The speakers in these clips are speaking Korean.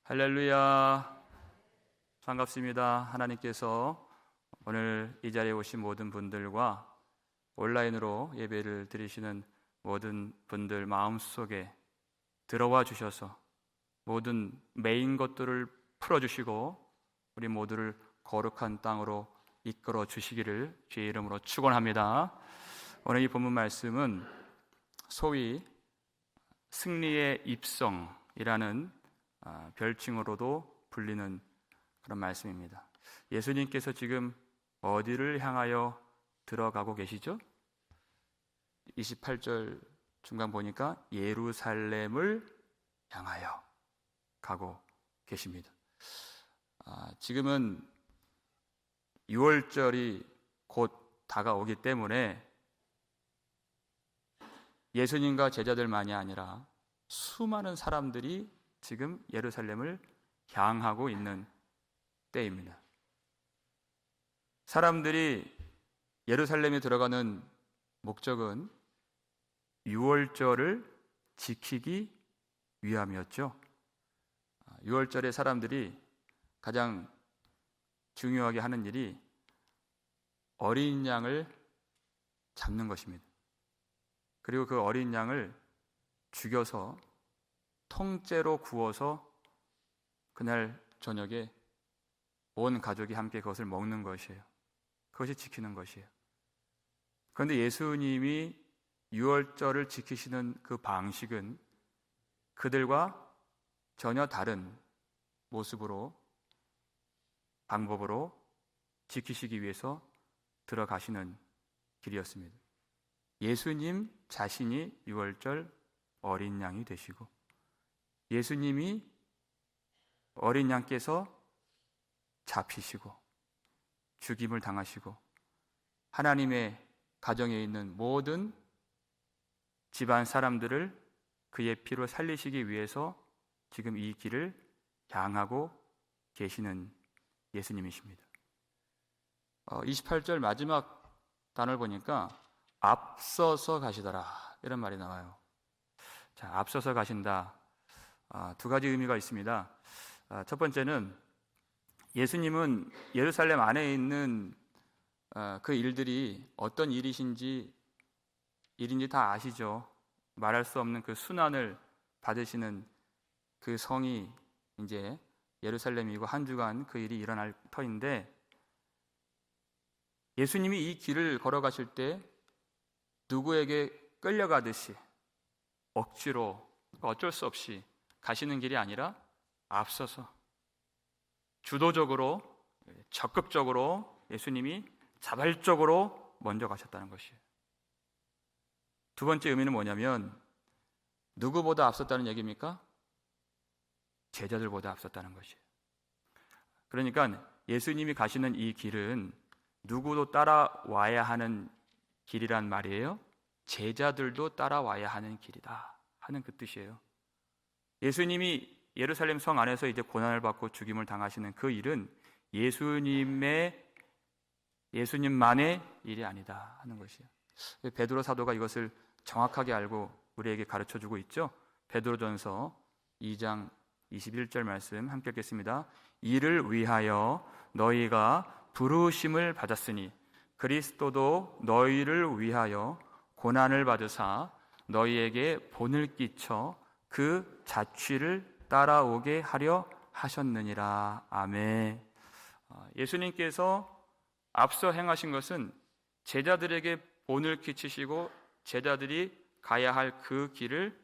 할렐루야. 반갑습니다. 하나님께서 오늘 이 자리에 오신 모든 분들과 온라인으로 예배를 드리시는 모든 분들 마음속에 들어와 주셔서 모든 메인 것들을 풀어주시고 우리 모두를 거룩한 땅으로 이끌어 주시기를 주의 이름으로 축원합니다. 오늘 이 본문 말씀은 소위 승리의 입성이라는 별칭으로도 불리는 그런 말씀입니다. 예수님께서 지금 어디를 향하여 들어가고 계시죠? 28절 중간 보니까 예루살렘을 향하여 가고 계십니다. 지금은 6월절이 곧 다가오기 때문에 예수님과 제자들만이 아니라 수많은 사람들이 지금 예루살렘을 향하고 있는 때입니다. 사람들이 예루살렘에 들어가는 목적은 6월절을 지키기 위함이었죠. 6월절에 사람들이 가장 중요하게 하는 일이 어린 양을 잡는 것입니다. 그리고 그 어린 양을 죽여서 통째로 구워서 그날 저녁에 온 가족이 함께 그것을 먹는 것이에요. 그것이 지키는 것이에요. 그런데 예수님이 6월절을 지키시는 그 방식은 그들과 전혀 다른 모습으로, 방법으로 지키시기 위해서 들어가시는 길이었습니다. 예수님 자신이 6월절 어린 양이 되시고 예수님이 어린 양께서 잡히시고 죽임을 당하시고 하나님의 가정에 있는 모든 집안 사람들을 그의 피로 살리시기 위해서 지금 이 길을 향하고 계시는 예수님이십니다. 28절 마지막 단어를 보니까 앞서서 가시더라 이런 말이 나와요. 자, 앞서서 가신다. 두 가지 의미가 있습니다. 첫 번째는 예수님은 예루살렘 안에 있는 그 일들이 어떤 일인지 다 아시죠. 말할 수 없는 그 순환을 받으시는 그 성이 이제 예루살렘이고 한 주간 그 일이 일어날 터인데 예수님이 이 길을 걸어가실 때 누구에게 끌려가듯이 억지로 어쩔 수 없이 가시는 길이 아니라 앞서서 주도적으로 적극적으로 예수님이 자발적으로 먼저 가셨다는 것이에요. 두 번째 의미는 뭐냐면 누구보다 앞섰다는 얘기입니까? 제자들보다 앞섰다는 것이에요. 그러니까 예수님이 가시는 이 길은 누구도 따라와야 하는 길이란 말이에요. 제자들도 따라와야 하는 길이다 하는 그 뜻이에요. 예수님이 예루살렘 성 안에서 이제 고난을 받고 죽임을 당하시는 그 일은 예수님만의 일이 아니다 하는 것이에요. 베드로 사도가 이것을 정확하게 알고 우리에게 가르쳐주고 있죠. 베드로전서 2장 21절 말씀 함께 읽겠습니다. 이를 위하여 너희가 부르심을 받았으니 그리스도도 너희를 위하여 고난을 받으사 너희에게 본을 끼쳐 그 자취를 따라오게 하려 하셨느니라. 아멘. 예수님께서 앞서 행하신 것은 제자들에게 본을 끼치시고 제자들이 가야 할 그 길을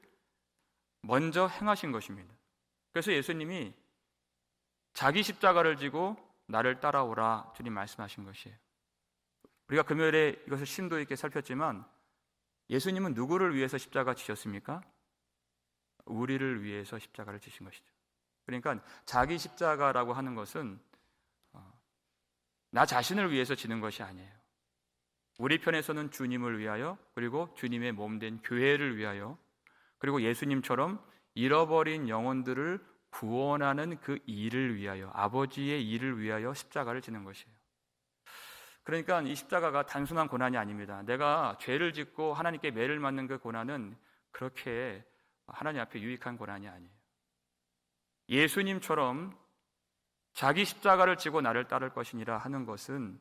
먼저 행하신 것입니다. 그래서 예수님이 자기 십자가를 지고 나를 따라오라 주님 말씀하신 것이에요. 우리가 금요일에 이것을 심도 있게 살폈지만 예수님은 누구를 위해서 십자가 지셨습니까? 우리를 위해서 십자가를 지신 것이죠. 그러니까 자기 십자가라고 하는 것은 나 자신을 위해서 지는 것이 아니에요. 우리 편에서는 주님을 위하여, 그리고 주님의 몸된 교회를 위하여, 그리고 예수님처럼 잃어버린 영혼들을 구원하는 그 일을 위하여, 아버지의 일을 위하여 십자가를 지는 것이에요. 그러니까 이 십자가가 단순한 고난이 아닙니다. 내가 죄를 짓고 하나님께 매를 맞는 그 고난은 그렇게 하나님 앞에 유익한 고난이 아니에요. 예수님처럼 자기 십자가를 지고 나를 따를 것이니라 하는 것은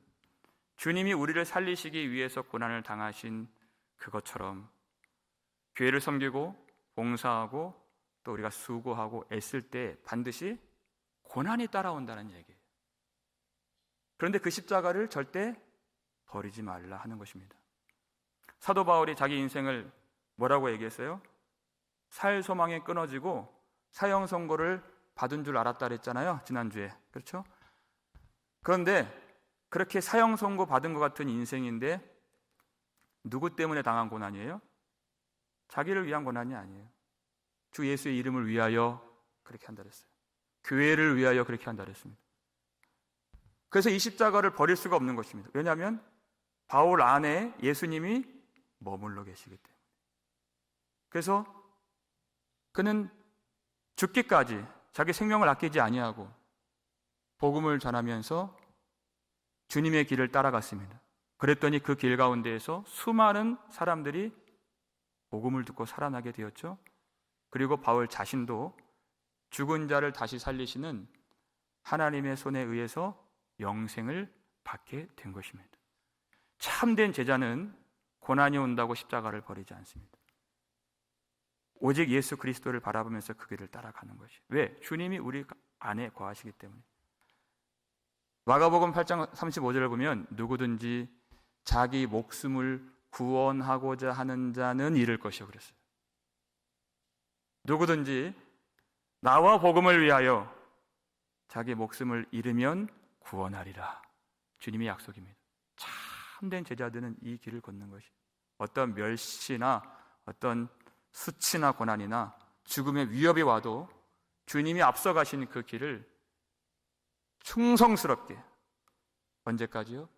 주님이 우리를 살리시기 위해서 고난을 당하신 그것처럼 교회를 섬기고 봉사하고 또 우리가 수고하고 애쓸 때 반드시 고난이 따라온다는 얘기예요. 그런데 그 십자가를 절대 버리지 말라 하는 것입니다. 사도 바울이 자기 인생을 뭐라고 얘기했어요? 살 소망에 끊어지고 사형 선고를 받은 줄 알았다 그랬잖아요, 지난주에. 그렇죠? 그런데 그렇게 사형 선고 받은 것 같은 인생인데 누구 때문에 당한 고난이에요? 자기를 위한 고난이 아니에요. 주 예수의 이름을 위하여 그렇게 한다 그랬어요. 교회를 위하여 그렇게 한다 그랬습니다. 그래서 이 십자가를 버릴 수가 없는 것입니다. 왜냐하면 바울 안에 예수님이 머물러 계시기 때문에. 그래서 그는 죽기까지 자기 생명을 아끼지 아니하고 복음을 전하면서 주님의 길을 따라갔습니다. 그랬더니 그 길 가운데에서 수많은 사람들이 복음을 듣고 살아나게 되었죠. 그리고 바울 자신도 죽은 자를 다시 살리시는 하나님의 손에 의해서 영생을 받게 된 것입니다. 참된 제자는 고난이 온다고 십자가를 버리지 않습니다. 오직 예수 그리스도를 바라보면서 그 길을 따라가는 것이. 왜? 주님이 우리 안에 거하시기 때문에. 마가복음 8장 35절을 보면 누구든지 자기 목숨을 구원하고자 하는 자는 잃을 것이요 그랬어요. 누구든지 나와 복음을 위하여 자기 목숨을 잃으면 구원하리라. 주님의 약속입니다. 참된 제자들은 이 길을 걷는 것이. 어떤 멸시나 어떤 수치나 고난이나 죽음의 위협이 와도 주님이 앞서가신 그 길을 충성스럽게, 언제까지요?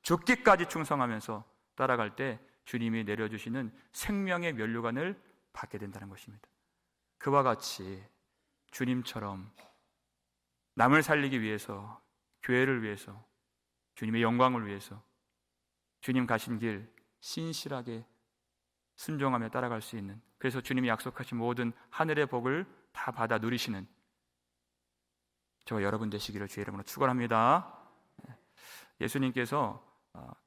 죽기까지 충성하면서 따라갈 때 주님이 내려주시는 생명의 면류관을 받게 된다는 것입니다. 그와 같이 주님처럼 남을 살리기 위해서, 교회를 위해서, 주님의 영광을 위해서 주님 가신 길 신실하게 순종하며 따라갈 수 있는, 그래서 주님이 약속하신 모든 하늘의 복을 다 받아 누리시는 저와 여러분 되시기를 주의 이름으로 축원합니다. 예수님께서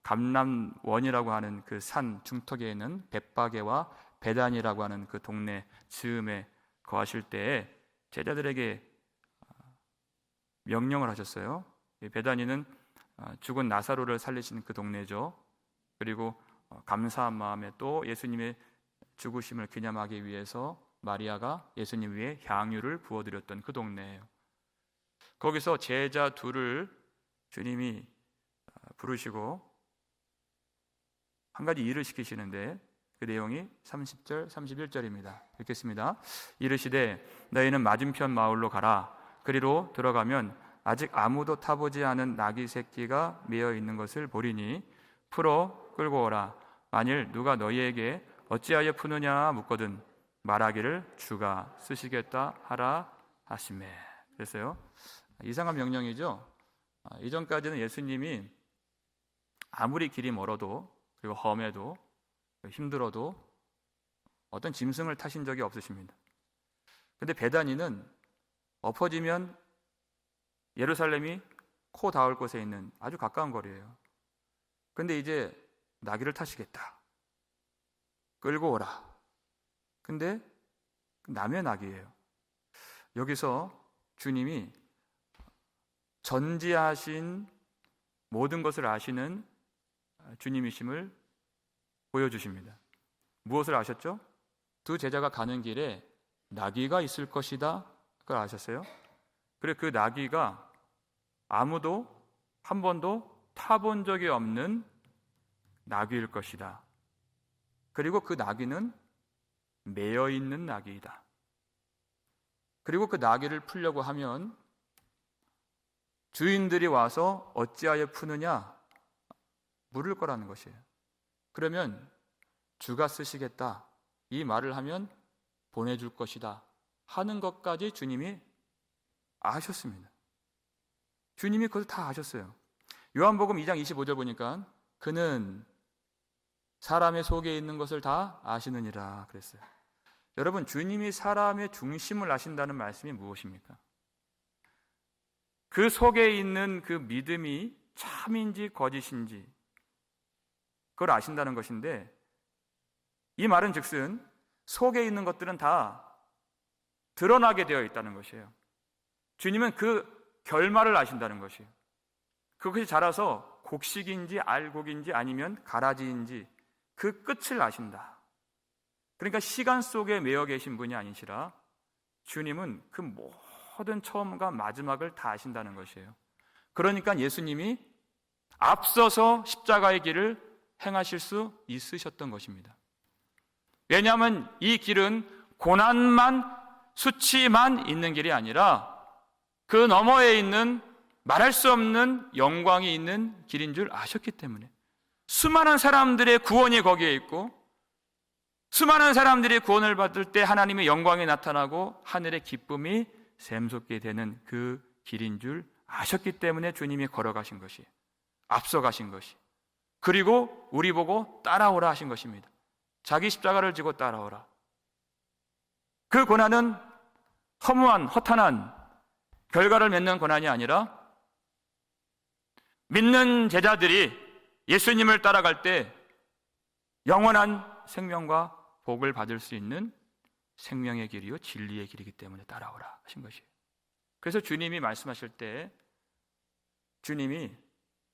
감람원이라고 하는 그 산 중턱에 있는 벳바게와 베단이라고 하는 그 동네 즈음에 거하실 때에 제자들에게 명령을 하셨어요. 베다니는 죽은 나사로를 살리신 그 동네죠. 그리고 감사한 마음에 또 예수님의 죽으심을 기념하기 위해서 마리아가 예수님 위에 향유를 부어드렸던 그 동네예요. 거기서 제자 둘을 주님이 부르시고 한 가지 일을 시키시는데 그 내용이 30절, 31절입니다. 읽겠습니다. 이르시되 너희는 맞은편 마을로 가라. 그리로 들어가면 아직 아무도 타보지 않은 나귀 새끼가 매어 있는 것을 보리니 풀어 끌고 오라. 만일 누가 너희에게 어찌하여 푸느냐 묻거든 말하기를 주가 쓰시겠다 하라 하시매. 그랬어요. 이상한 명령이죠. 이전까지는 예수님이 아무리 길이 멀어도 그리고 험해도 힘들어도 어떤 짐승을 타신 적이 없으십니다. 근데 베다니는 엎어지면 예루살렘이 코 닿을 곳에 있는 아주 가까운 거리예요. 근데 이제 나귀를 타시겠다. 끌고 오라. 근데 남의 나귀예요. 여기서 주님이 전지하신 모든 것을 아시는 주님이심을 보여주십니다. 무엇을 아셨죠? 두 제자가 가는 길에 나귀가 있을 것이다. 그걸 아셨어요? 그리고 그 나귀가 아무도 한 번도 타본 적이 없는 나귀일 것이다. 그리고 그 나귀는 매여 있는 나귀이다. 그리고 그 나귀를 풀려고 하면 주인들이 와서 어찌하여 푸느냐 물을 거라는 것이에요. 그러면 주가 쓰시겠다 이 말을 하면 보내줄 것이다 하는 것까지 주님이 아셨습니다. 주님이 그걸 다 아셨어요. 요한복음 2장 25절 보니까 그는 사람의 속에 있는 것을 다 아시느니라 그랬어요. 여러분, 주님이 사람의 중심을 아신다는 말씀이 무엇입니까? 그 속에 있는 그 믿음이 참인지 거짓인지 그걸 아신다는 것인데, 이 말은 즉슨 속에 있는 것들은 다 드러나게 되어 있다는 것이에요. 주님은 그 결말을 아신다는 것이에요. 그것이 자라서 곡식인지 알곡인지 아니면 가라지인지 그 끝을 아신다. 그러니까 시간 속에 매여 계신 분이 아니시라 주님은 그 모든 처음과 마지막을 다 아신다는 것이에요. 그러니까 예수님이 앞서서 십자가의 길을 행하실 수 있으셨던 것입니다. 왜냐하면 이 길은 고난만, 수치만 있는 길이 아니라 그 너머에 있는 말할 수 없는 영광이 있는 길인 줄 아셨기 때문에, 수많은 사람들의 구원이 거기에 있고 수많은 사람들이 구원을 받을 때 하나님의 영광이 나타나고 하늘의 기쁨이 샘솟게 되는 그 길인 줄 아셨기 때문에 주님이 걸어가신 것이, 앞서가신 것이, 그리고 우리 보고 따라오라 하신 것입니다. 자기 십자가를 지고 따라오라. 그 고난은 허무한, 허탄한 결과를 맺는 고난이 아니라 믿는 제자들이 예수님을 따라갈 때 영원한 생명과 복을 받을 수 있는 생명의 길이요 진리의 길이기 때문에 따라오라 하신 것이에요. 그래서 주님이 말씀하실 때 주님이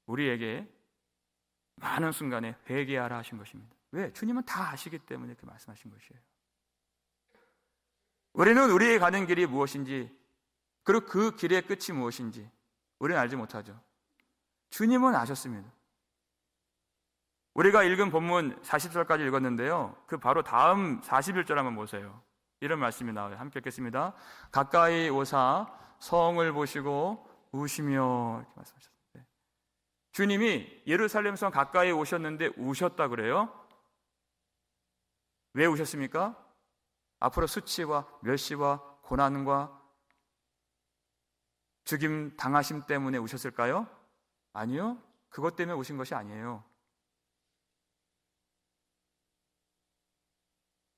우리에게 많은 순간에 회개하라 하신 것입니다. 왜? 주님은 다 아시기 때문에 그렇게 말씀하신 것이에요. 우리는 우리의 가는 길이 무엇인지, 그리고 그 길의 끝이 무엇인지 우리는 알지 못하죠. 주님은 아셨습니다. 우리가 읽은 본문 40절까지 읽었는데요, 그 바로 다음 41절 한번 보세요. 이런 말씀이 나와요. 함께 읽겠습니다. 가까이 오사 성을 보시고 우시며, 이렇게 말씀하셨어요. 주님이 예루살렘 성 가까이 오셨는데 우셨다 그래요. 왜 우셨습니까? 앞으로 수치와 멸시와 고난과 죽임 당하심 때문에 우셨을까요? 아니요. 그것 때문에 오신 것이 아니에요.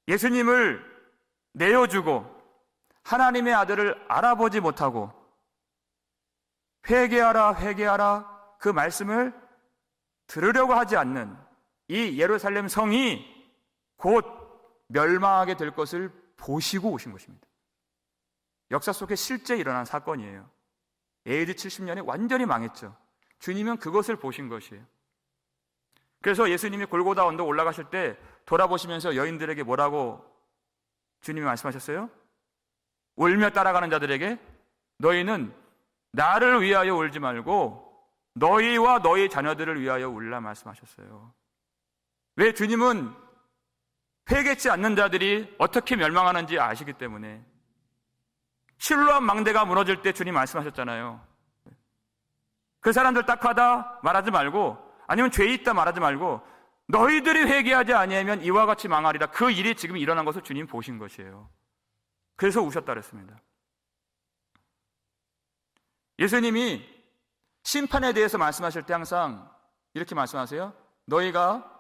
예수님을 내어주고 하나님의 아들을 알아보지 못하고 회개하라 회개하라 그 말씀을 들으려고 하지 않는 이 예루살렘 성이 곧 멸망하게 될 것을 보시고 오신 것입니다. 역사 속에 실제 일어난 사건이에요. AD 70년에 완전히 망했죠. 주님은 그것을 보신 것이에요. 그래서 예수님이 골고다 언덕 올라가실 때 돌아보시면서 여인들에게 뭐라고 주님이 말씀하셨어요? 울며 따라가는 자들에게 너희는 나를 위하여 울지 말고 너희와 너희 자녀들을 위하여 울라 말씀하셨어요. 왜? 주님은 회개치 않는 자들이 어떻게 멸망하는지 아시기 때문에. 실로암 망대가 무너질 때 주님 말씀하셨잖아요. 그 사람들 딱하다 말하지 말고, 아니면 죄 있다 말하지 말고 너희들이 회개하지 아니하면 이와 같이 망하리라. 그 일이 지금 일어난 것을 주님 보신 것이에요. 그래서 우셨다 그랬습니다. 예수님이 심판에 대해서 말씀하실 때 항상 이렇게 말씀하세요. 너희가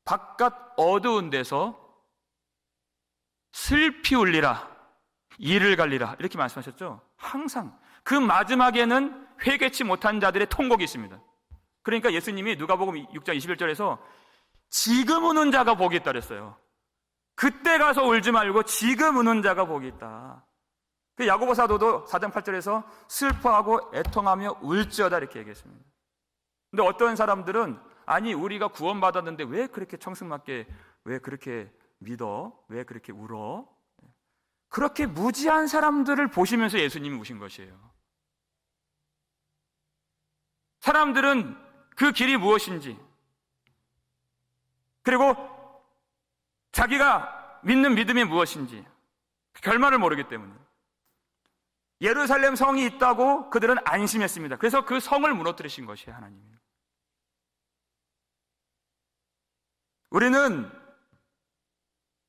바깥 어두운 데서 슬피 울리라, 이를 갈리라, 이렇게 말씀하셨죠. 항상 그 마지막에는 회개치 못한 자들의 통곡이 있습니다. 그러니까 예수님이 누가복음 6장 21절에서 지금 우는 자가 복이 있다 그랬어요. 그때 가서 울지 말고 지금 우는 자가 복이 있다. 그 야고보 사도도 4장 8절에서 슬퍼하고 애통하며 울지어다 이렇게 얘기했습니다. 근데 어떤 사람들은 아니 우리가 구원받았는데 왜 그렇게 청승맞게 왜 그렇게 믿어? 왜 그렇게 울어? 그렇게 무지한 사람들을 보시면서 예수님이 우신 것이에요. 사람들은 그 길이 무엇인지, 그리고 자기가 믿는 믿음이 무엇인지 결말을 모르기 때문에 예루살렘 성이 있다고 그들은 안심했습니다. 그래서 그 성을 무너뜨리신 것이에요, 하나님이. 우리는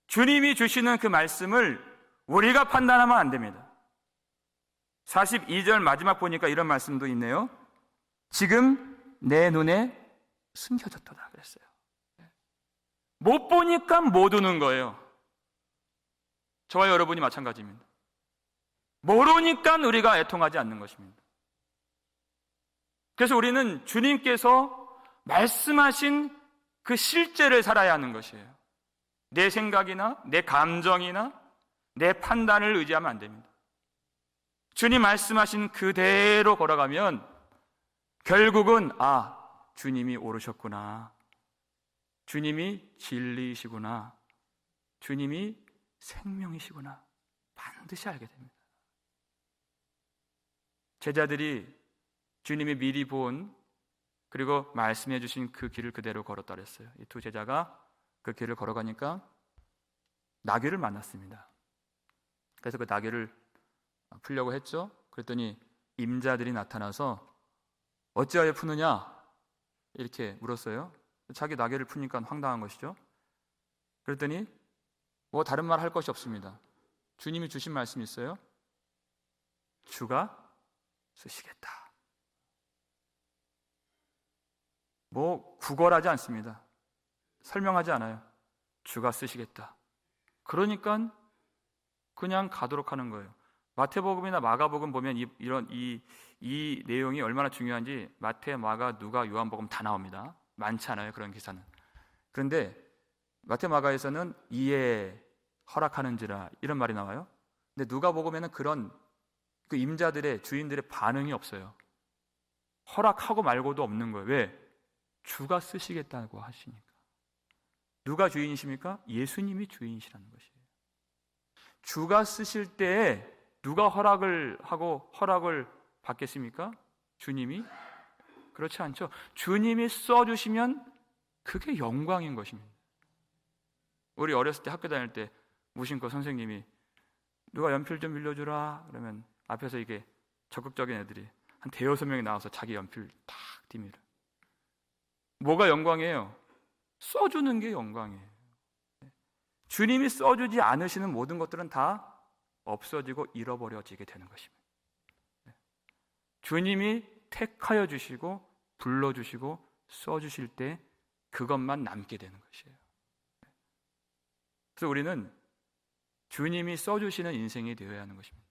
주님이 주시는 그 말씀을 우리가 판단하면 안 됩니다. 42절 마지막 보니까 이런 말씀도 있네요. 지금 내 눈에 숨겨졌도다 그랬어요. 못 보니까 못 우는 거예요. 저와 여러분이 마찬가지입니다. 모르니까 우리가 애통하지 않는 것입니다. 그래서 우리는 주님께서 말씀하신 그 실제를 살아야 하는 것이에요. 내 생각이나 내 감정이나 내 판단을 의지하면 안 됩니다. 주님 말씀하신 그대로 걸어가면 결국은 주님이 옳으셨구나, 주님이 진리이시구나, 주님이 생명이시구나 반드시 알게 됩니다. 제자들이 주님이 미리 본 그리고 말씀해 주신 그 길을 그대로 걸었다 그랬어요. 이 두 제자가 그 길을 걸어가니까 나귀를 만났습니다. 그래서 그 나귀를 풀려고 했죠. 그랬더니 임자들이 나타나서 어찌하여 푸느냐 이렇게 물었어요. 자기 나귀를 푸니까 황당한 것이죠. 그랬더니 뭐 다른 말 할 것이 없습니다. 주님이 주신 말씀이 있어요. 주가 쓰시겠다. 뭐 구걸하지 않습니다. 설명하지 않아요. 주가 쓰시겠다. 그러니까 그냥 가도록 하는 거예요. 마태복음이나 마가복음 보면 이 내용이 얼마나 중요한지 마태, 마가, 누가, 요한복음 다 나옵니다. 많지 않아요, 그런 기사는. 그런데 마태, 마가에서는 이에 허락하는지라 이런 말이 나와요. 근데 누가복음에는 그런 그 임자들의, 주인들의 반응이 없어요. 허락하고 말고도 없는 거예요. 왜? 주가 쓰시겠다고 하시니까. 누가 주인이십니까? 예수님이 주인이시라는 것이에요. 주가 쓰실 때에 누가 허락을 하고 허락을 받겠습니까? 주님이? 그렇지 않죠. 주님이 써주시면 그게 영광인 것입니다. 우리 어렸을 때 학교 다닐 때 무심코 선생님이 누가 연필 좀 빌려주라 그러면 앞에서 이게 적극적인 애들이 한 대여섯 명이 나와서 자기 연필 탁 띄밀어. 뭐가 영광이에요? 써주는 게 영광이에요. 주님이 써주지 않으시는 모든 것들은 다 없어지고 잃어버려지게 되는 것입니다. 주님이 택하여 주시고 불러주시고 써주실 때 그것만 남게 되는 것이에요. 그래서 우리는 주님이 써주시는 인생이 되어야 하는 것입니다.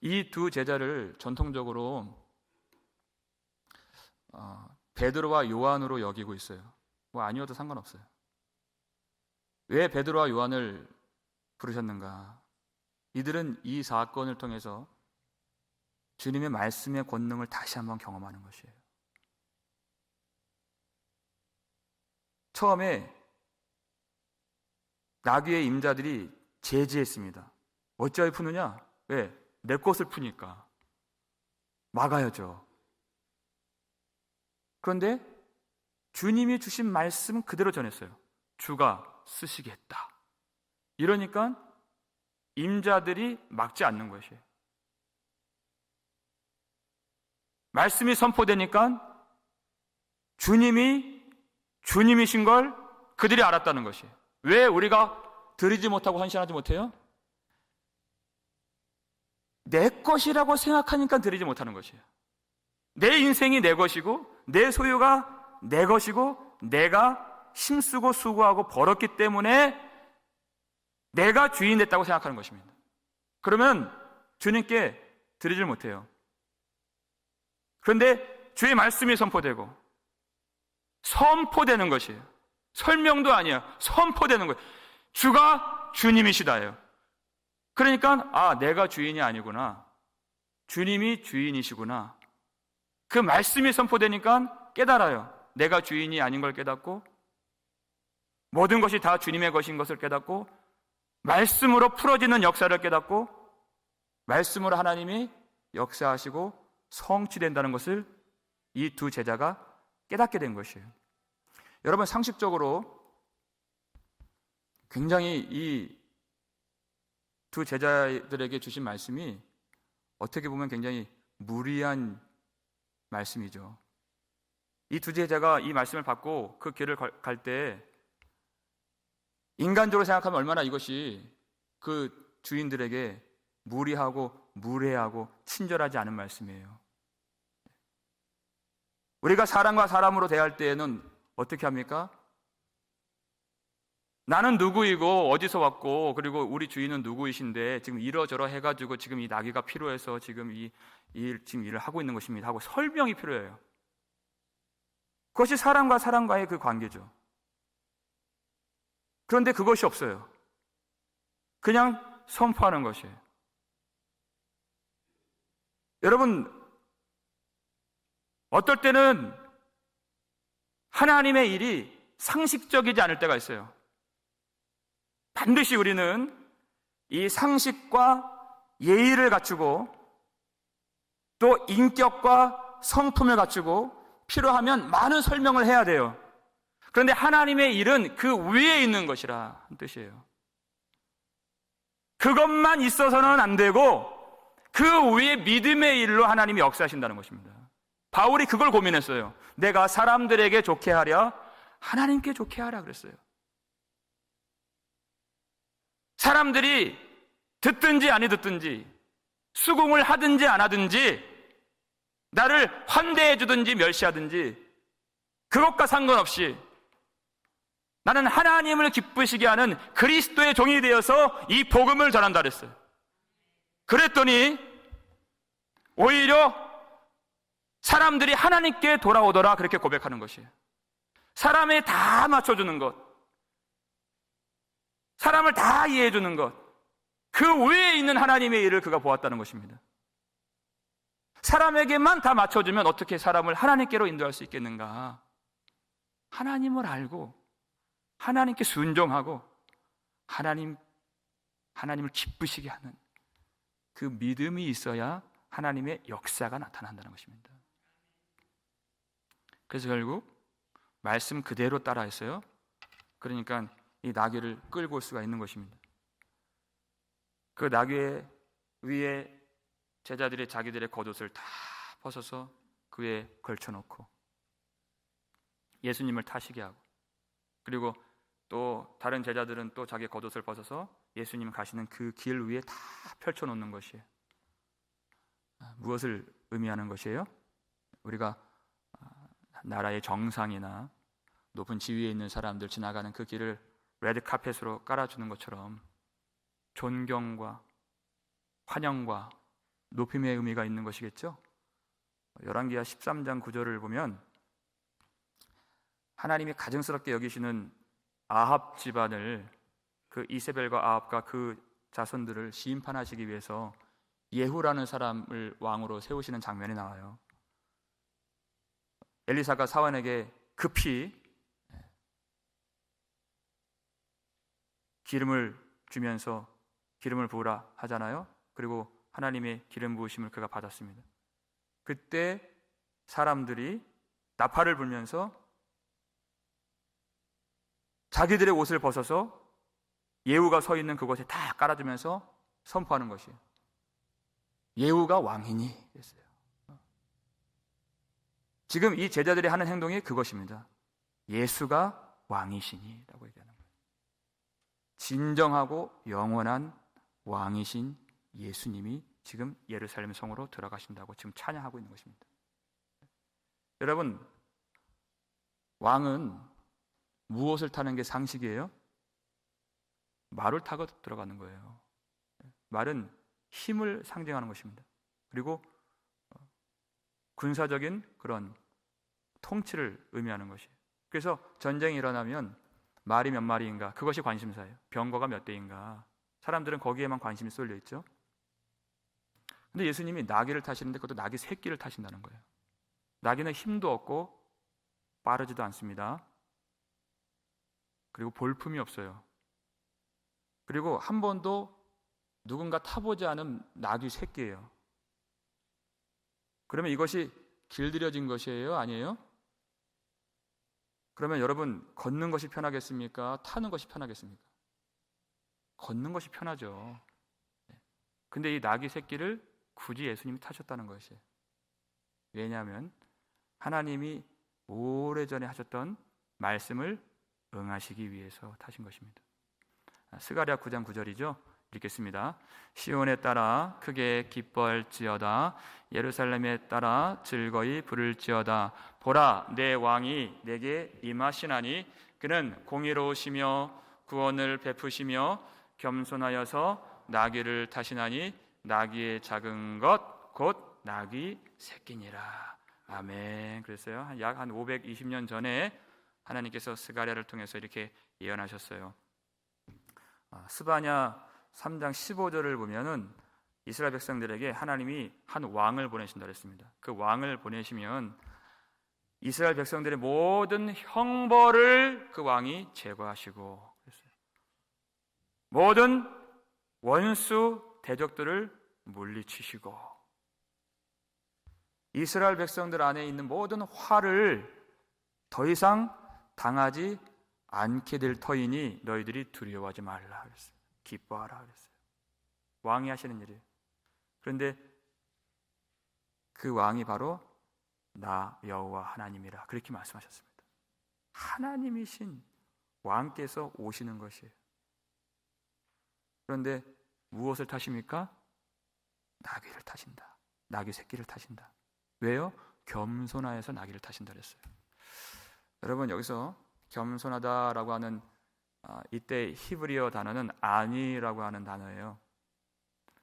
이 두 제자를 전통적으로 베드로와 요한으로 여기고 있어요. 뭐 아니어도 상관없어요. 왜 베드로와 요한을 부르셨는가? 이들은 이 사건을 통해서 주님의 말씀의 권능을 다시 한번 경험하는 것이에요. 처음에 나귀의 임자들이 제지했습니다. 어찌하여 푸느냐? 왜? 내 것을 푸니까 막아야죠. 그런데 주님이 주신 말씀 그대로 전했어요. 주가 쓰시겠다. 이러니까 임자들이 막지 않는 것이에요. 말씀이 선포되니까 주님이신 걸 그들이 알았다는 것이에요. 왜 우리가 드리지 못하고 헌신하지 못해요? 내 것이라고 생각하니까 드리지 못하는 것이에요. 내 인생이 내 것이고 내 소유가 내 것이고 내가 힘쓰고 수고하고 벌었기 때문에 내가 주인 됐다고 생각하는 것입니다. 그러면 주님께 드리질 못해요. 그런데 주의 말씀이 선포되고 선포되는 것이에요. 설명도 아니야. 선포되는 거예요. 주가 주님이시다예요. 그러니까 내가 주인이 아니구나. 주님이 주인이시구나. 그 말씀이 선포되니까 깨달아요. 내가 주인이 아닌 걸 깨닫고 모든 것이 다 주님의 것인 것을 깨닫고 말씀으로 풀어지는 역사를 깨닫고 말씀으로 하나님이 역사하시고 성취된다는 것을 이 두 제자가 깨닫게 된 것이에요. 여러분, 상식적으로 굉장히 이 두 제자들에게 주신 말씀이 어떻게 보면 굉장히 무리한 말씀이죠. 이 두 제자가 이 말씀을 받고 그 길을 갈 때 인간적으로 생각하면 얼마나 이것이 그 주인들에게 무리하고 무례하고 친절하지 않은 말씀이에요. 우리가 사람과 사람으로 대할 때에는 어떻게 합니까? 나는 누구이고 어디서 왔고 그리고 우리 주인은 누구이신데 지금 이러저러 해가지고 지금 이 나귀가 필요해서 지금 지금 일을 하고 있는 것입니다 하고 설명이 필요해요. 그것이 사람과 사람과의 그 관계죠. 그런데 그것이 없어요. 그냥 선포하는 것이에요. 여러분, 어떨 때는 하나님의 일이 상식적이지 않을 때가 있어요. 반드시 우리는 이 상식과 예의를 갖추고 또 인격과 성품을 갖추고 필요하면 많은 설명을 해야 돼요. 그런데 하나님의 일은 그 위에 있는 것이라 한 뜻이에요. 그것만 있어서는 안 되고 그 위에 믿음의 일로 하나님이 역사하신다는 것입니다. 바울이 그걸 고민했어요. 내가 사람들에게 좋게 하랴 하나님께 좋게 하라 그랬어요. 사람들이 듣든지 아니 듣든지 수긍을 하든지 안 하든지 나를 환대해 주든지 멸시하든지 그것과 상관없이 나는 하나님을 기쁘시게 하는 그리스도의 종이 되어서 이 복음을 전한다 그랬어요. 그랬더니 오히려 사람들이 하나님께 돌아오더라 그렇게 고백하는 것이에요. 사람에 다 맞춰주는 것, 사람을 다 이해해 주는 것, 그 위에 있는 하나님의 일을 그가 보았다는 것입니다. 사람에게만 다 맞춰주면 어떻게 사람을 하나님께로 인도할 수 있겠는가? 하나님을 알고 하나님께 순종하고 하나님을 기쁘시게 하는 그 믿음이 있어야 하나님의 역사가 나타난다는 것입니다. 그래서 결국 말씀 그대로 따라했어요. 그러니까 이 나귀를 끌고 올 수가 있는 것입니다. 그 나귀 위에 제자들이 자기들의 겉옷을 다 벗어서 그 위에 걸쳐놓고 예수님을 타시게 하고, 그리고 또 다른 제자들은 또 자기 겉옷을 벗어서 예수님 가시는 그 길 위에 다 펼쳐놓는 것이에요. 무엇을 의미하는 것이에요? 우리가 나라의 정상이나 높은 지위에 있는 사람들 지나가는 그 길을 레드카펫으로 깔아주는 것처럼 존경과 환영과 높임의 의미가 있는 것이겠죠. 열왕기하 13장 9절을 보면 하나님이 가증스럽게 여기시는 아합 집안을, 그 이세벨과 아합과 그 자손들을 심판하시기 위해서 예후라는 사람을 왕으로 세우시는 장면이 나와요. 엘리사가 사환에게 급히 기름을 주면서 기름을 부으라 하잖아요. 그리고 하나님의 기름 부으심을 그가 받았습니다. 그때 사람들이 나팔을 불면서 자기들의 옷을 벗어서 예후가 서 있는 그곳에 다 깔아주면서 선포하는 것이에요. 예후가 왕이니 했어요. 지금 이 제자들이 하는 행동이 그것입니다. 예수가 왕이시니 라고 얘기하는 거예요. 진정하고 영원한 왕이신 예수님이 지금 예루살렘 성으로 들어가신다고 지금 찬양하고 있는 것입니다. 여러분, 왕은 무엇을 타는 게 상식이에요? 말을 타고 들어가는 거예요. 말은 힘을 상징하는 것입니다. 그리고 군사적인 그런 통치를 의미하는 것이에요. 그래서 전쟁이 일어나면 말이 몇 마리인가, 그것이 관심사예요. 병거가 몇 대인가, 사람들은 거기에만 관심이 쏠려 있죠. 근데 예수님이 나귀를 타시는데 그것도 나귀 새끼를 타신다는 거예요. 나귀는 힘도 없고 빠르지도 않습니다. 그리고 볼품이 없어요. 그리고 한 번도 누군가 타보지 않은 나귀 새끼예요. 그러면 이것이 길들여진 것이에요? 아니에요? 그러면 여러분, 걷는 것이 편하겠습니까? 타는 것이 편하겠습니까? 걷는 것이 편하죠. 근데 이 나귀 새끼를 굳이 예수님이 타셨다는 것이에요. 왜냐하면 하나님이 오래전에 하셨던 말씀을 응하시기 위해서 타신 것입니다. 스가랴 9장 9절이죠. 읽겠습니다. 시온에 따라 크게 기뻐할지어다. 예루살렘에 따라 즐거이 부를지어다. 보라, 내 왕이 내게 임하시나니 그는 공의로우시며 구원을 베푸시며 겸손하여서 나귀를 타시나니 나귀의 작은 것 곧 나귀 새끼니라. 아멘. 그랬어요. 약 520년 전에 하나님께서 스가랴를 통해서 이렇게 예언하셨어요. 스바냐 3장 15절을 보면은 이스라엘 백성들에게 하나님이 한 왕을 보내신다 그랬습니다. 그 왕을 보내시면 이스라엘 백성들의 모든 형벌을 그 왕이 제거하시고 그랬어요. 모든 원수 대적들을 물리치시고 이스라엘 백성들 안에 있는 모든 화를 더 이상 당하지 않게 될 터이니 너희들이 두려워하지 말라 그랬어요. 기뻐하라 그랬어요. 왕이 하시는 일이에요. 그런데 그 왕이 바로 나 여호와 하나님이라 그렇게 말씀하셨습니다. 하나님이신 왕께서 오시는 것이에요. 그런데 무엇을 타십니까? 나귀를 타신다. 나귀 새끼를 타신다. 왜요? 겸손하여서 나귀를 타신다 그랬어요. 여러분 여기서 겸손하다라고 하는 이때 히브리어 단어는 아니라고 하는 단어예요.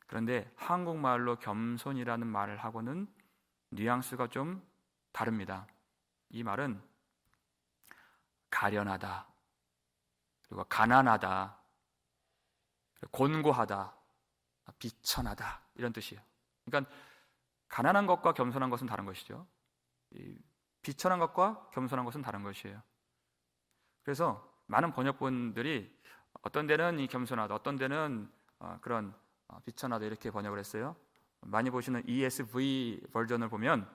그런데 한국말로 겸손이라는 말을 하고는 뉘앙스가 좀 다릅니다. 이 말은 가련하다, 그리고 가난하다, 곤고하다, 비천하다 이런 뜻이에요. 그러니까 가난한 것과 겸손한 것은 다른 것이죠. 비천한 것과 겸손한 것은 다른 것이에요. 그래서 많은 번역본들이 어떤 데는 이 겸손하다, 어떤 데는 그런 비천하다 이렇게 번역을 했어요. 많이 보시는 ESV 버전을 보면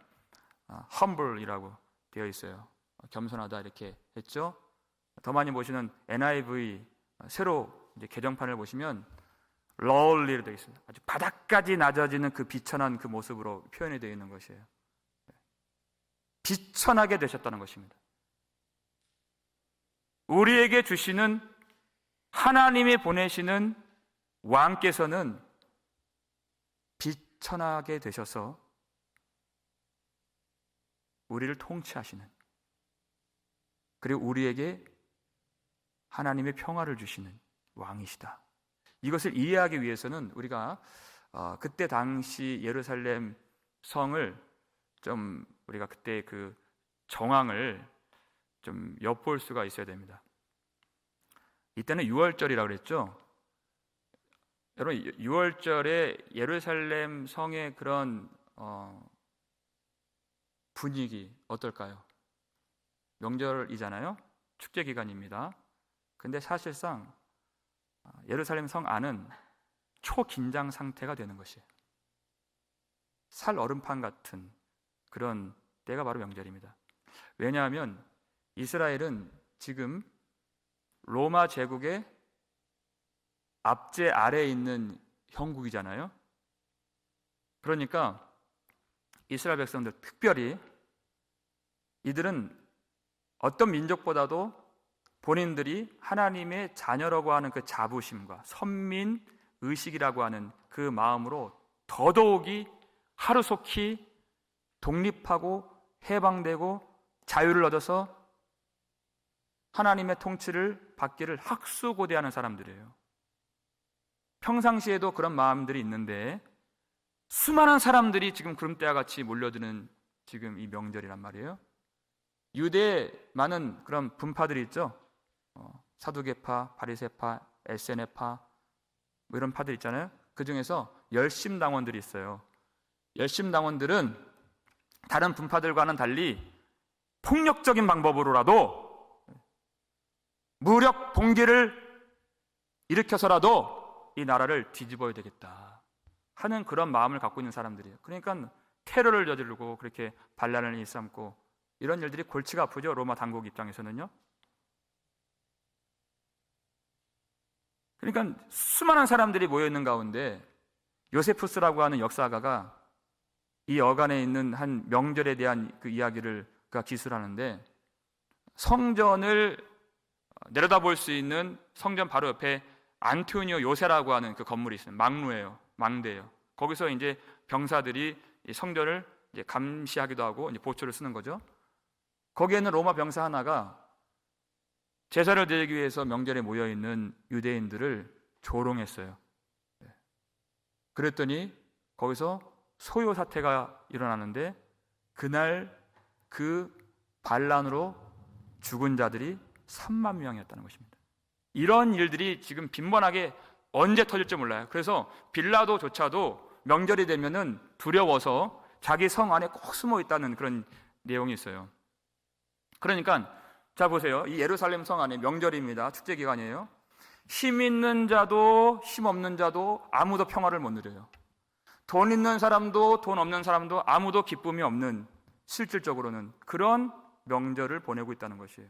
humble이라고 되어 있어요. 겸손하다 이렇게 했죠. 더 많이 보시는 NIV 새로 이제 개정판을 보시면 lowly로 되어 있습니다. 아주 바닥까지 낮아지는 그 비천한 그 모습으로 표현이 되어 있는 것이에요. 비천하게 되셨다는 것입니다. 우리에게 주시는 하나님이 보내시는 왕께서는 비천하게 되셔서 우리를 통치하시는, 그리고 우리에게 하나님의 평화를 주시는 왕이시다. 이것을 이해하기 위해서는 우리가 그때 당시 예루살렘 성을 좀 우리가 그때 그 정황을 좀 엿볼 수가 있어야 됩니다. 이때는 6월절이라고 그랬죠. 여러분 6월절에 예루살렘 성의 그런 분위기 어떨까요? 명절이잖아요. 축제 기간입니다. 근데 사실상 예루살렘 성 안은 초긴장 상태가 되는 것이에요. 살 얼음판 같은 그런 때가 바로 명절입니다. 왜냐하면 이스라엘은 지금 로마 제국의 압제 아래에 있는 형국이잖아요. 그러니까 이스라엘 백성들, 특별히 이들은 어떤 민족보다도 본인들이 하나님의 자녀라고 하는 그 자부심과 선민 의식이라고 하는 그 마음으로 더더욱이 하루속히 독립하고 해방되고 자유를 얻어서 하나님의 통치를 받기를 학수고대하는 사람들이에요. 평상시에도 그런 마음들이 있는데 수많은 사람들이 지금 구름대와 같이 몰려드는 지금 이 명절이란 말이에요. 유대에 많은 그런 분파들이 있죠. 사두개파, 바리새파, 에세네파 뭐 이런 파들 있잖아요. 그 중에서 열심당원들이 있어요. 열심당원들은 다른 분파들과는 달리 폭력적인 방법으로라도 무력 봉기를 일으켜서라도 이 나라를 뒤집어야 되겠다 하는 그런 마음을 갖고 있는 사람들이에요. 그러니까 테러를 저지르고 그렇게 반란을 일삼고 이런 일들이 골치가 아프죠. 로마 당국 입장에서는요. 그러니까 수많은 사람들이 모여있는 가운데 요세푸스라고 하는 역사가가 이 어간에 있는 한 명절에 대한 그 이야기를 그가 기술하는데, 성전을 내려다볼 수 있는 성전 바로 옆에 안토니오 요새라고 하는 그 건물이 있어요. 망루예요. 망대예요. 거기서 이제 병사들이 이 성전을 이제 감시하기도 하고 이제 보초를 쓰는 거죠. 거기에는 로마 병사 하나가 제사를 드리기 위해서 명절에 모여있는 유대인들을 조롱했어요. 그랬더니 거기서 소요 사태가 일어나는데 그날 그 반란으로 죽은 자들이 3만 명이었다는 것입니다. 이런 일들이 지금 빈번하게 언제 터질지 몰라요. 그래서 빌라도조차도 명절이 되면은 두려워서 자기 성 안에 꼭 숨어 있다는 그런 내용이 있어요. 그러니까 자 보세요. 이 예루살렘 성 안에 명절입니다. 축제 기간이에요. 힘 있는 자도 힘 없는 자도 아무도 평화를 못 누려요. 돈 있는 사람도 돈 없는 사람도 아무도 기쁨이 없는, 실질적으로는 그런 명절을 보내고 있다는 것이에요.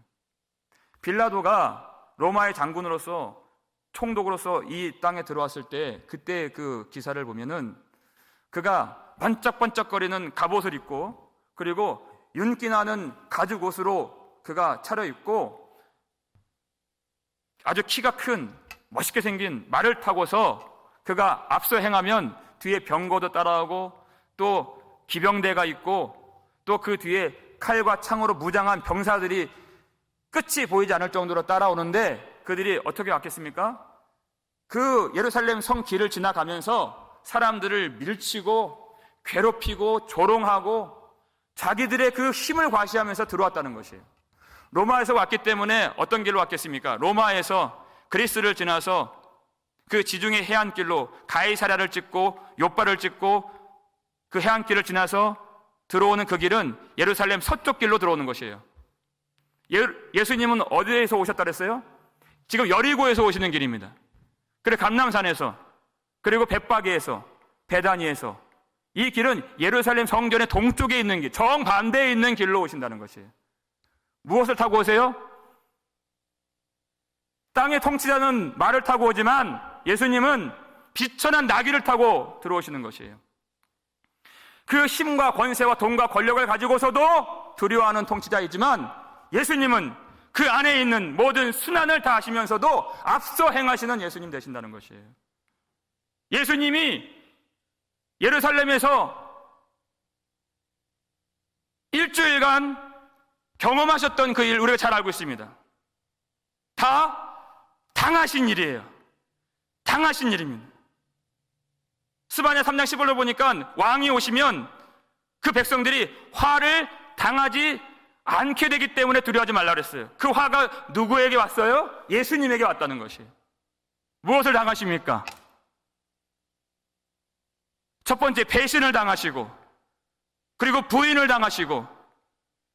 빌라도가 로마의 장군으로서, 총독으로서 이 땅에 들어왔을 때 그때 그 기사를 보면은 그가 반짝반짝거리는 갑옷을 입고, 그리고 윤기나는 가죽 옷으로 그가 차려입고 아주 키가 큰 멋있게 생긴 말을 타고서 그가 앞서 행하면 뒤에 병거도 따라오고 또 기병대가 있고 또 그 뒤에 칼과 창으로 무장한 병사들이 끝이 보이지 않을 정도로 따라오는데 그들이 어떻게 왔겠습니까? 그 예루살렘 성 길을 지나가면서 사람들을 밀치고 괴롭히고 조롱하고 자기들의 그 힘을 과시하면서 들어왔다는 것이에요. 로마에서 왔기 때문에 어떤 길로 왔겠습니까? 로마에서 그리스를 지나서 그 지중해 해안길로 가이사랴를 찍고 요빠를 찍고 그 해안길을 지나서 들어오는 그 길은 예루살렘 서쪽 길로 들어오는 것이에요. 예수님은 어디에서 오셨다 그랬어요? 지금 여리고에서 오시는 길입니다. 그리고 감람산에서, 그리고 벳바게에서, 베다니에서, 이 길은 예루살렘 성전의 동쪽에 있는 길, 정반대에 있는 길로 오신다는 것이에요. 무엇을 타고 오세요? 땅의 통치자는 말을 타고 오지만 예수님은 비천한 나귀를 타고 들어오시는 것이에요. 그 힘과 권세와 돈과 권력을 가지고서도 두려워하는 통치자이지만 예수님은 그 안에 있는 모든 순환을 다 하시면서도 앞서 행하시는 예수님 되신다는 것이에요. 예수님이 예루살렘에서 일주일간 경험하셨던 그 일 우리가 잘 알고 있습니다. 다 당하신 일이에요. 당하신 일입니다. 스바냐 3장 15절을 보니까 왕이 오시면 그 백성들이 화를 당하지 않게 되기 때문에 두려워하지 말라 그랬어요. 그 화가 누구에게 왔어요? 예수님에게 왔다는 것이에요. 무엇을 당하십니까? 첫 번째, 배신을 당하시고, 그리고 부인을 당하시고,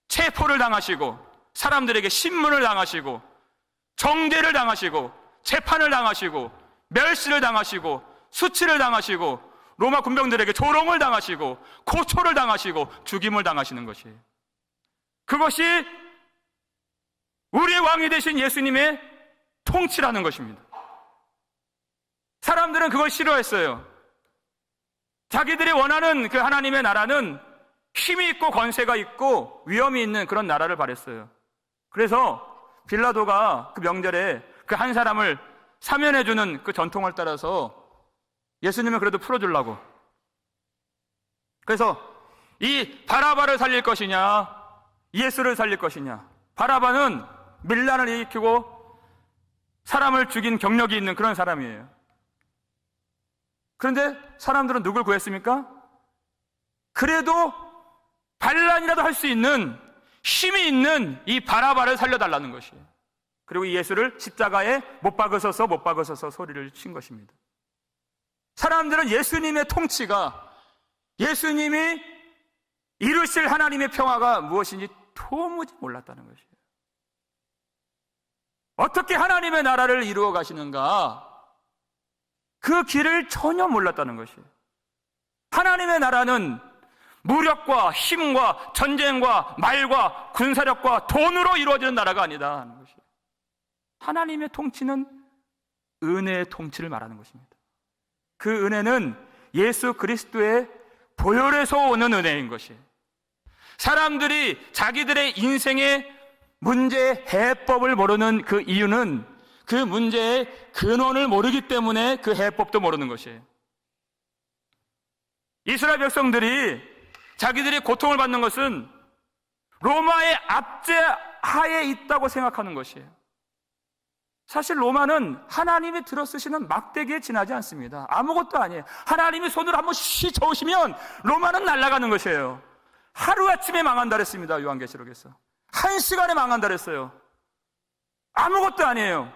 체포를 당하시고, 사람들에게 신문을 당하시고, 정죄를 당하시고, 재판을 당하시고, 멸시를 당하시고, 수치를 당하시고, 로마 군병들에게 조롱을 당하시고, 고초를 당하시고, 죽임을 당하시는 것이에요. 그것이 우리의 왕이 되신 예수님의 통치라는 것입니다. 사람들은 그걸 싫어했어요. 자기들이 원하는 그 하나님의 나라는 힘이 있고 권세가 있고 위엄이 있는 그런 나라를 바랬어요. 그래서 빌라도가 그 명절에 그 한 사람을 사면해주는 그 전통을 따라서 예수님을 그래도 풀어주려고, 그래서 이 바라바를 살릴 것이냐 예수를 살릴 것이냐. 바라바는 밀란을 일으키고 사람을 죽인 경력이 있는 그런 사람이에요. 그런데 사람들은 누굴 구했습니까? 그래도 반란이라도 할 수 있는 힘이 있는 이 바라바를 살려달라는 것이에요. 그리고 예수를 십자가에 못 박으소서 소리를 친 것입니다. 사람들은 예수님의 통치가, 예수님이 이루실 하나님의 평화가 무엇인지 도무지 몰랐다는 것이에요. 어떻게 하나님의 나라를 이루어 가시는가, 그 길을 전혀 몰랐다는 것이에요. 하나님의 나라는 무력과 힘과 전쟁과 말과 군사력과 돈으로 이루어지는 나라가 아니다 하는 것이에요. 하나님의 통치는 은혜의 통치를 말하는 것입니다. 그 은혜는 예수 그리스도의 보혈에서 오는 은혜인 것이에요. 사람들이 자기들의 인생의 문제의 해법을 모르는 그 이유는 그 문제의 근원을 모르기 때문에 그 해법도 모르는 것이에요. 이스라엘 백성들이 자기들이 고통을 받는 것은 로마의 압제하에 있다고 생각하는 것이에요. 사실 로마는 하나님이 들어쓰시는 막대기에 지나지 않습니다. 아무것도 아니에요. 하나님이 손을 한번 저으시면 로마는 날아가는 것이에요. 하루아침에 망한다 그랬습니다. 요한계시록에서 1시간에 망한다 그랬어요. 아무것도 아니에요.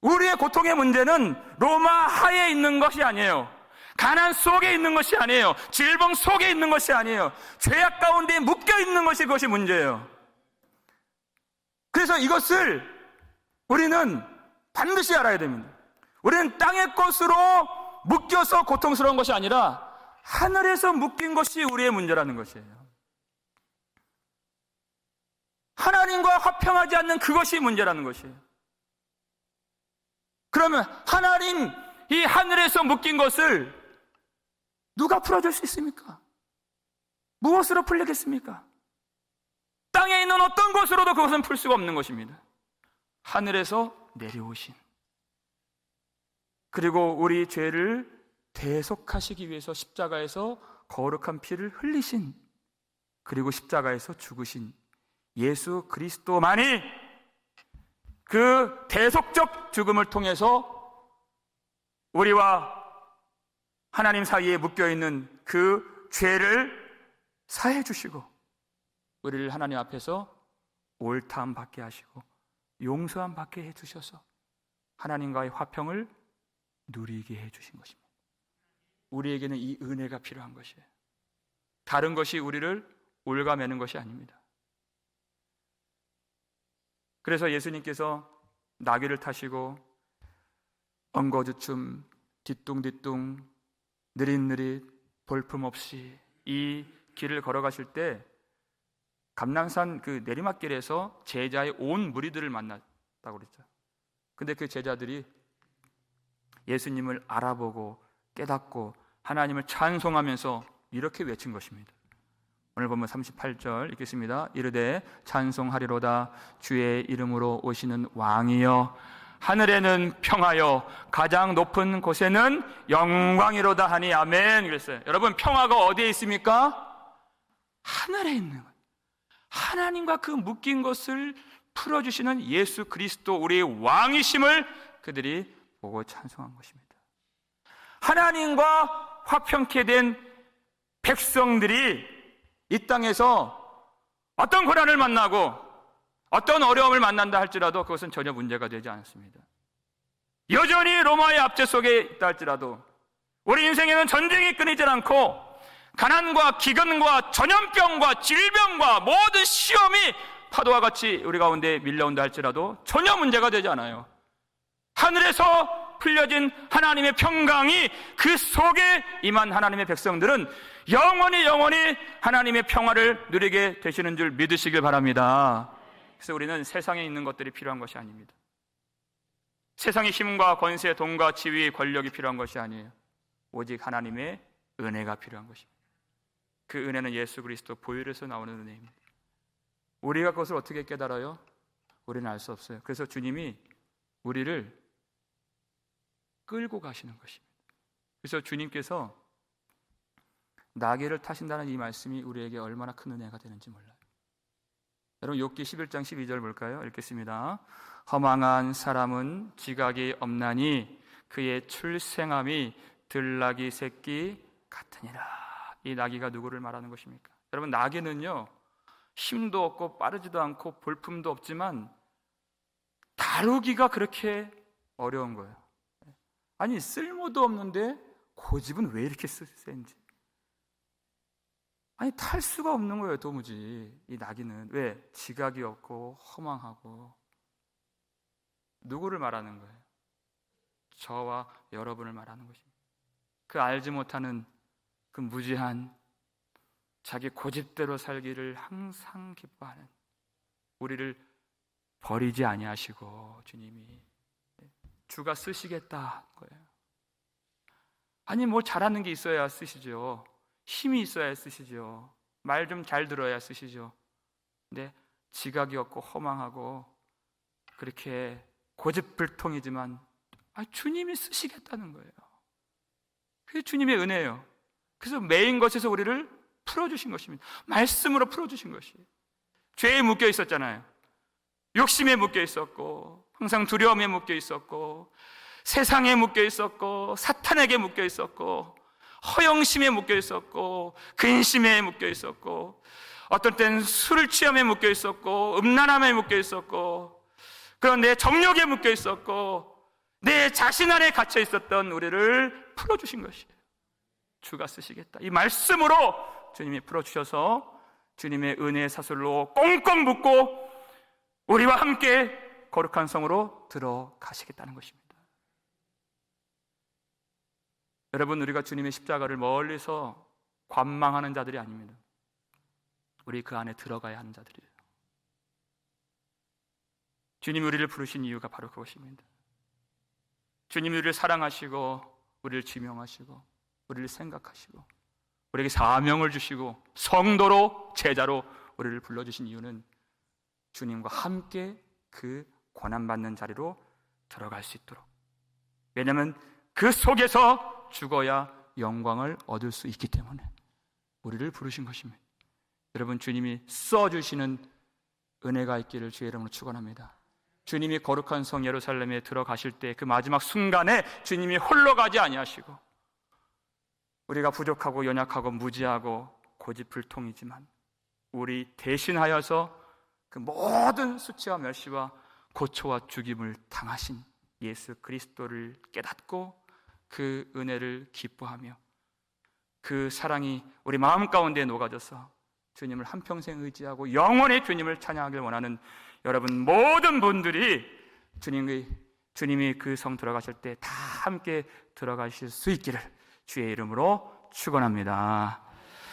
우리의 고통의 문제는 로마 하에 있는 것이 아니에요. 가난 속에 있는 것이 아니에요. 질병 속에 있는 것이 아니에요. 죄악 가운데 묶여 있는 것이 그것이 문제예요. 그래서 이것을 우리는 반드시 알아야 됩니다. 우리는 땅의 것으로 묶여서 고통스러운 것이 아니라 하늘에서 묶인 것이 우리의 문제라는 것이에요. 하나님과 화평하지 않는 그것이 문제라는 것이에요. 그러면 하나님, 이 하늘에서 묶인 것을 누가 풀어줄 수 있습니까? 무엇으로 풀리겠습니까? 땅에 있는 어떤 것으로도 그것은 풀 수가 없는 것입니다. 하늘에서 내려오신, 그리고 우리 죄를 대속하시기 위해서 십자가에서 거룩한 피를 흘리신, 그리고 십자가에서 죽으신 예수 그리스도만이 그 대속적 죽음을 통해서 우리와 하나님 사이에 묶여있는 그 죄를 사해 주시고 우리를 하나님 앞에서 옳다함 받게 하시고 용서함 받게 해주셔서 하나님과의 화평을 누리게 해주신 것입니다. 우리에게는 이 은혜가 필요한 것이에요. 다른 것이 우리를 올가매는 것이 아닙니다. 그래서 예수님께서 나귀를 타시고 엉거주춤 뒤뚱뒤뚱 느릿느릿 볼품없이 이 길을 걸어가실 때 감람산 그 내리막길에서 제자의 온 무리들을 만났다고 그랬죠. 근데 그 제자들이 예수님을 알아보고 깨닫고 하나님을 찬송하면서 이렇게 외친 것입니다. 오늘 보면 38절 읽겠습니다. 이르되 찬송하리로다 주의 이름으로 오시는 왕이여 하늘에는 평하여 가장 높은 곳에는 영광이로다 하니 아멘. 그랬어요. 여러분, 평화가 어디에 있습니까? 하늘에 있는 거예요. 하나님과 그 묶인 것을 풀어주시는 예수 그리스도 우리의 왕이심을 그들이 보고 찬송한 것입니다. 하나님과 화평케 된 백성들이 이 땅에서 어떤 고난을 만나고 어떤 어려움을 만난다 할지라도 그것은 전혀 문제가 되지 않습니다. 여전히 로마의 압제 속에 있다 할지라도 우리 인생에는 전쟁이 끊이지 않고 가난과 기근과 전염병과 질병과 모든 시험이 파도와 같이 우리 가운데 밀려온다 할지라도 전혀 문제가 되지 않아요. 하늘에서 풀려진 하나님의 평강이 그 속에 임한 하나님의 백성들은 영원히 하나님의 평화를 누리게 되시는 줄 믿으시길 바랍니다. 그래서 우리는 세상에 있는 것들이 필요한 것이 아닙니다. 세상의 힘과 권세, 돈과 지위, 권력이 필요한 것이 아니에요. 오직 하나님의 은혜가 필요한 것입니다. 그 은혜는 예수 그리스도 보혈에서 나오는 은혜입니다. 우리가 그것을 어떻게 깨달아요? 우리는 알 수 없어요. 그래서 주님이 우리를 끌고 가시는 것입니다. 그래서 주님께서 나귀를 타신다는 이 말씀이 우리에게 얼마나 큰 은혜가 되는지 몰라요. 여러분, 욥기 11장 12절 볼까요? 읽겠습니다. 허망한 사람은 지각이 없나니 그의 출생함이 들나귀 새끼 같으니라. 이 나귀가 누구를 말하는 것입니까? 여러분, 나귀는요 힘도 없고 빠르지도 않고 볼품도 없지만 다루기가 그렇게 어려운 거예요. 아니, 쓸모도 없는데 고집은 왜 이렇게 센지. 아니, 탈 수가 없는 거예요, 도무지. 이 나귀는. 왜? 지각이 없고 허망하고. 누구를 말하는 거예요? 저와 여러분을 말하는 것입니다. 그 알지 못하는 그 무지한 자기 고집대로 살기를 항상 기뻐하는 우리를 버리지 아니하시고 주님이 주가 쓰시겠다 거예요. 아니, 뭐 잘하는 게 있어야 쓰시죠. 힘이 있어야 쓰시죠. 말 좀 잘 들어야 쓰시죠. 근데 지각이 없고 허망하고 그렇게 고집불통이지만 주님이 쓰시겠다는 거예요. 그게 주님의 은혜예요. 그래서 메인 것에서 우리를 풀어주신 것입니다. 말씀으로 풀어주신 것이에요. 죄에 묶여 있었잖아요. 욕심에 묶여 있었고 항상 두려움에 묶여 있었고, 세상에 묶여 있었고, 사탄에게 묶여 있었고, 허영심에 묶여 있었고, 근심에 묶여 있었고, 어떤 때는 술 취함에 묶여 있었고, 음란함에 묶여 있었고, 그런 내 정욕에 묶여 있었고, 내 자신 안에 갇혀 있었던 우리를 풀어주신 것이에요. 주가 쓰시겠다. 이 말씀으로 주님이 풀어주셔서 주님의 은혜의 사슬로 꽁꽁 묶고 우리와 함께 거룩한 성으로 들어가시겠다는 것입니다. 여러분, 우리가 주님의 십자가를 멀리서 관망하는 자들이 아닙니다. 우리 그 안에 들어가야 하는 자들이에요. 주님이 우리를 부르신 이유가 바로 그것입니다. 주님이 우리를 사랑하시고 우리를 지명하시고 우리를 생각하시고 우리에게 사명을 주시고 성도로 제자로 우리를 불러주신 이유는 주님과 함께 그 고난받는 자리로 들어갈 수 있도록, 왜냐하면 그 속에서 죽어야 영광을 얻을 수 있기 때문에 우리를 부르신 것입니다. 여러분, 주님이 써주시는 은혜가 있기를 주의 이름으로 축원합니다. 주님이 거룩한 성 예루살렘에 들어가실 때 그 마지막 순간에 주님이 홀로 가지 아니하시고, 우리가 부족하고 연약하고 무지하고 고집불통이지만 우리 대신하여서 그 모든 수치와 멸시와 고초와 죽임을 당하신 예수 그리스도를 깨닫고 그 은혜를 기뻐하며 그 사랑이 우리 마음 가운데 녹아져서 주님을 한평생 의지하고 영원히 주님을 찬양하길 원하는 여러분 모든 분들이 주님이 그 성 들어가실 때 다 함께 들어가실 수 있기를 주의 이름으로 축원합니다.